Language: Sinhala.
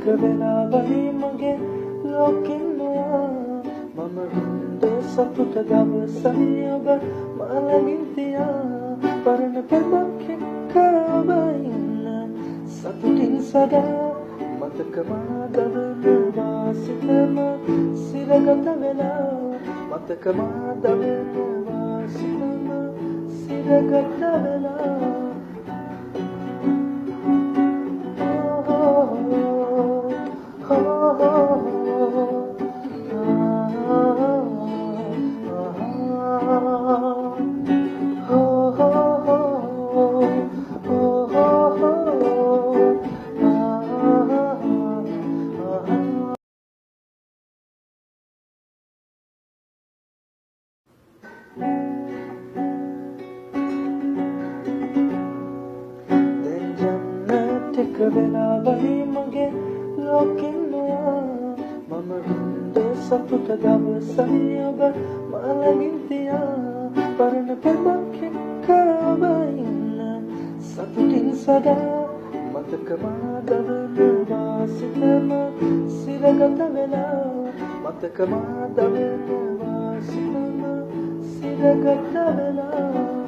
ටික වෙලාවයි මගේ ලෝකෙන් නොයා මම හුන්දේ සතුට දවසයි ඔබ මලගින් තියා පරණ පෙමක් එක්ක ඔබ ඉන්න සතුටින් සදා මතක මාදවනවා සිතම සිරගත වෙලා මතක මාදවනවා සිතම සිරගත වෙලා ටික වෙලාවයි මගේ ලෝකෙන් නොයා මම හුන්දේ සතුට දවසයි ඔබ මලගින් තියා පරණ පෙමක් එක්ක ඔබ ඉන්න සතුටින් සදා මතක මාදවනවා සිතම සිරගත වෙලා මතක මාදවනවා සිතම සිරගත වෙලා